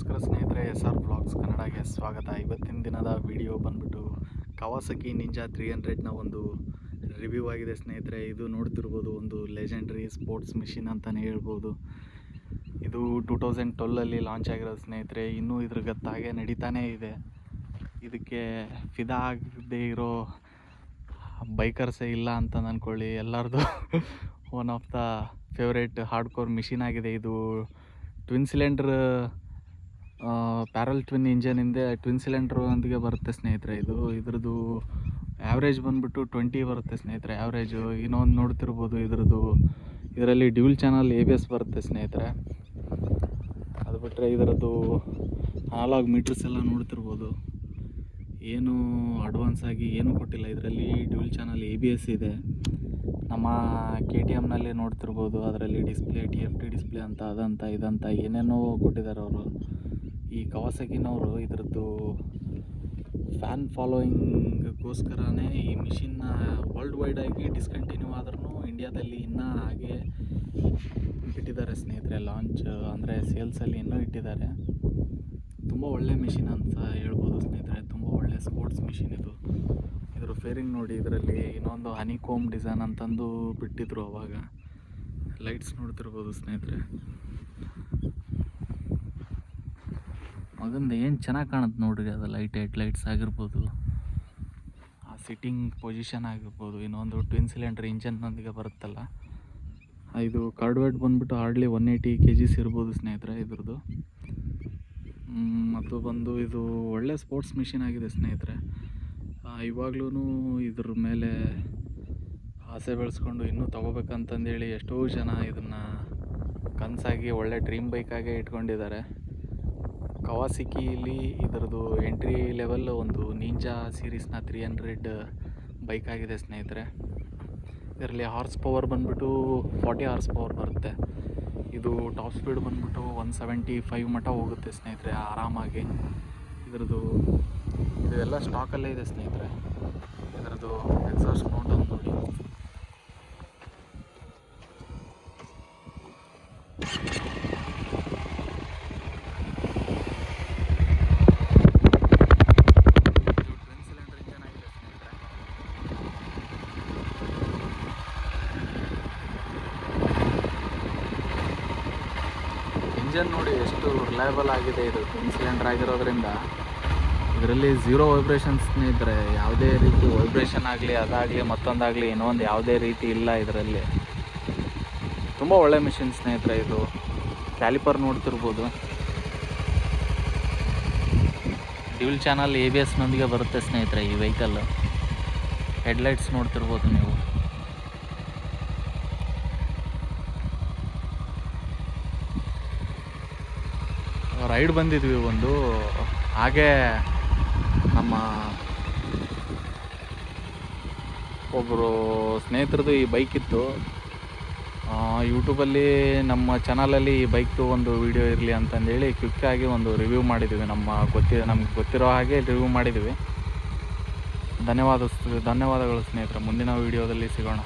ನಮಸ್ಕಾರ ಸ್ನೇಹಿತರೆ, SR vlogs ಕನ್ನಡಗೆ ಸ್ವಾಗತ. ಇವತ್ತಿನ ದಿನದ ವಿಡಿಯೋ ಬಂದ್ಬಿಟ್ಟು ಕವಾಸಕಿ ನಿಂಜಾ 300ನ ಒಂದು ರಿವ್ಯೂ ಆಗಿದೆ ಸ್ನೇಹಿತರೆ. ಇದು ನೋಡ್ತಿರ್ಬೋದು, ಒಂದು ಲೆಜೆಂಡ್ರಿ ಸ್ಪೋರ್ಟ್ಸ್ ಮಿಷಿನ್ ಅಂತಲೇ ಹೇಳ್ಬೋದು. ಇದು 2012ಅಲ್ಲಿ ಲಾಂಚ್ ಆಗಿರೋದು ಸ್ನೇಹಿತರೆ. ಇನ್ನೂ ಇದ್ರ ಗತ್ತಾಗೆ ನಡೀತಾನೇ ಇದೆ. ಇದಕ್ಕೆ ಫಿದಾ ಆಗದೆ ಇರೋ ಬೈಕರ್ಸೇ ಇಲ್ಲ ಅಂತ ಅಂದ್ಕೊಳ್ಳಿ. ಎಲ್ಲರದು one of the favourite hardcore machine ಆಗಿದೆ ಇದು. ಟ್ವಿನ್ ಸಿಲಿಂಡ್ರ್ ಪ್ಯಾರಲ್ ಟ್ವಿನ್ ಇಂಜನಿಂದ ಟ್ವಿನ್ ಸಿಲಿಂಡ್ರೊಂದಿಗೆ ಬರುತ್ತೆ ಸ್ನೇಹಿತರೆ. ಇದ್ರದ್ದು ಆ್ಯಾವ್ರೇಜ್ ಬಂದ್ಬಿಟ್ಟು 20 ಬರುತ್ತೆ ಸ್ನೇಹಿತರೆ, ಆ್ಯಾವ್ರೇಜು. ಇನ್ನೊಂದು ನೋಡ್ತಿರ್ಬೋದು, ಇದರಲ್ಲಿ ಡ್ಯೂಲ್ ಚಾನಲ್ ABS ಬರುತ್ತೆ ಸ್ನೇಹಿತರೆ. ಅದು ಬಿಟ್ಟರೆ ಇದರದ್ದು ಅನಲಾಗ್ ಮೀಟರ್ಸ್ ಎಲ್ಲ ನೋಡ್ತಿರ್ಬೋದು. ಏನು ಅಡ್ವಾನ್ಸ್ ಆಗಿ ಏನೂ ಕೊಟ್ಟಿಲ್ಲ. ಇದರಲ್ಲಿ ಡ್ಯೂಲ್ ಚಾನಲ್ ABS ಇದೆ. ನಮ್ಮ KTMನಲ್ಲಿ ನೋಡ್ತಿರ್ಬೋದು, ಅದರಲ್ಲಿ ಡಿಸ್ಪ್ಲೇ TFT ಡಿಸ್ಪ್ಲೇ ಅಂತ ಅದಂತ ಇದಂತ ಏನೇನೋ ಕೊಟ್ಟಿದ್ದಾರೆ ಅವರು. ಈ ಕವಾಸಕಿನವರು ಇದರದ್ದು ಫ್ಯಾನ್ ಫಾಲೋಯಿಂಗ್ಗೋಸ್ಕರನೇ ಈ ಮಿಷಿನ್ನ ವರ್ಲ್ಡ್ ವೈಡಾಗಿ ಡಿಸ್ಕಂಟಿನ್ಯೂ ಆದ್ರೂ ಇಂಡಿಯಾದಲ್ಲಿ ಇನ್ನೂ ಹಾಗೆ ಬಿಟ್ಟಿದ್ದಾರೆ ಸ್ನೇಹಿತರೆ. ಲಾಂಚ್ ಅಂದರೆ ಸೇಲ್ಸಲ್ಲಿ ಇನ್ನೂ ಇಟ್ಟಿದ್ದಾರೆ. ತುಂಬ ಒಳ್ಳೆ ಮಿಷಿನ್ ಅಂತ ಹೇಳ್ಬೋದು ಸ್ನೇಹಿತರೆ. ತುಂಬ ಒಳ್ಳೆ ಸ್ಪೋರ್ಟ್ಸ್ ಮಿಷಿನ್ ಇದು. ಇದ್ರ ಫೇರಿಂಗ್ ನೋಡಿ, ಇದರಲ್ಲಿ ಇನ್ನೊಂದು ಹನಿಕೋಮ್ ಡಿಸೈನ್ ಅಂತಂದು ಬಿಟ್ಟಿದ್ರು ಅವಾಗ. ಲೈಟ್ಸ್ ನೋಡ್ತಿರ್ಬೋದು ಸ್ನೇಹಿತರೆ. ಮಗಂದು ಏನು ಚೆನ್ನಾಗಿ ಕಾಣುತ್ತೆ ನೋಡ್ರಿ, ಅದು ಹೆಡ್ಲೈಟ್ಸ್ ಆಗಿರ್ಬೋದು, ಆ ಸಿಟ್ಟಿಂಗ್ ಪೊಸಿಷನ್ ಆಗಿರ್ಬೋದು. ಇನ್ನೊಂದು ಟ್ವಿನ್ ಸಿಲಿಂಡರ್ ಇಂಜನ್ನೊಂದಿಗೆ ಬರುತ್ತಲ್ಲ, ಇದು ಕಾರ್ಡ್ ವೇಟ್ ಬಂದ್ಬಿಟ್ಟು ಹಾರ್ಡ್ಲಿ 180 kgs ಇರ್ಬೋದು ಸ್ನೇಹಿತರೆ ಇದ್ರದ್ದು. ಮತ್ತು ಬಂದು ಇದು ಒಳ್ಳೆ ಸ್ಪೋರ್ಟ್ಸ್ ಮಿಷಿನ್ ಆಗಿದೆ ಸ್ನೇಹಿತರೆ. ಇವಾಗ್ಲೂ ಇದ್ರ ಮೇಲೆ ಆಸೆ ಬೆಳೆಸ್ಕೊಂಡು ಇನ್ನೂ ತೊಗೋಬೇಕಂತಂದೇಳಿ ಎಷ್ಟೋ ಜನ ಇದನ್ನು ಕನಸಾಗಿ ಒಳ್ಳೆ ಡ್ರೀಮ್ ಬೈಕಾಗೆ ಇಟ್ಕೊಂಡಿದ್ದಾರೆ. ಕವಾಸಕಿಲಿ ಇದರದ್ದು ಎಂಟ್ರಿ ಲೆವೆಲ್ ಒಂದು ನಿಂಜಾ ಸೀರೀಸ್ನ 300 ಬೈಕ್ ಆಗಿದೆ ಸ್ನೇಹಿತರೆ. ಇದರಲ್ಲಿ ಹಾರ್ಸ್ ಪವರ್ ಬಂದ್ಬಿಟ್ಟು 40 ಹಾರ್ಸ್ ಪವರ್ ಬರುತ್ತೆ. ಇದು ಟಾಪ್ ಸ್ಪೀಡ್ ಬಂದ್ಬಿಟ್ಟು 175 ಮಟ್ಟ ಹೋಗುತ್ತೆ ಸ್ನೇಹಿತರೆ ಆರಾಮಾಗಿ. ಇದೆಲ್ಲ ಸ್ಟಾಕಲ್ಲೇ ಇದೆ ಸ್ನೇಹಿತರೆ. ಇದರದ್ದು ಎಕ್ಸಾಸ್ಟ್ ಮೌಂಟ್ ಅಂತ ನೋಡಿ. ಇಂಜನ್ ನೋಡಿ ಎಷ್ಟು ರಿಲಯಬಲ್ ಆಗಿದೆ. ಇದು ಟ್ವಿನ್ ಸಿಲಿಂಡರ್ ಆಗಿರೋದ್ರಿಂದ ಇದರಲ್ಲಿ 0 ವೈಬ್ರೇಷನ್ಸ್ ಸ್ನೇಹಿತರೆ. ಯಾವುದೇ ರೀತಿ ವೈಬ್ರೇಷನ್ ಆಗಲಿ, ಅದಾಗಲಿ ಮತ್ತೊಂದಾಗಲಿ ಇನ್ನೊಂದು ಯಾವುದೇ ರೀತಿ ಇಲ್ಲ ಇದರಲ್ಲಿ. ತುಂಬ ಒಳ್ಳೆ ಮಿಷಿನ್ ಸ್ನೇಹಿತರೆ ಇದು. ಕ್ಯಾಲಿಪರ್ ನೋಡ್ತಿರ್ಬೋದು, ಡ್ಯೂಲ್ ಚಾನಲ್ ABSನೊಂದಿಗೆ ಬರುತ್ತೆ ಸ್ನೇಹಿತರೆ ಈ ವೆಹಿಕಲ್. ಹೆಡ್ಲೈಟ್ಸ್ ನೋಡ್ತಿರ್ಬೋದು ನೀವು. ರೈಡ್ ಬಂದಿದ್ವಿ ಒಂದು, ಹಾಗೆ ನಮ್ಮ ಒಬ್ಬರು ಸ್ನೇಹಿತರದ್ದು ಈ ಬೈಕ್ ಇತ್ತು. ಯೂಟ್ಯೂಬಲ್ಲಿ ನಮ್ಮ ಚಾನಲಲ್ಲಿ ಈ ಬೈಕ್ದು ಒಂದು ವಿಡಿಯೋ ಇರಲಿ ಅಂತಂದೇಳಿ ಕ್ವಿಕ್ಕಾಗಿ ಒಂದು ರಿವ್ಯೂ ಮಾಡಿದ್ದೀವಿ. ನಮ್ಗೆ ಗೊತ್ತಿರೋ ಹಾಗೆ ರಿವ್ಯೂ ಮಾಡಿದ್ದೀವಿ. ಧನ್ಯವಾದಗಳು ಸ್ನೇಹಿತರೆ. ಮುಂದಿನ ವೀಡಿಯೋದಲ್ಲಿ ಸಿಗೋಣ.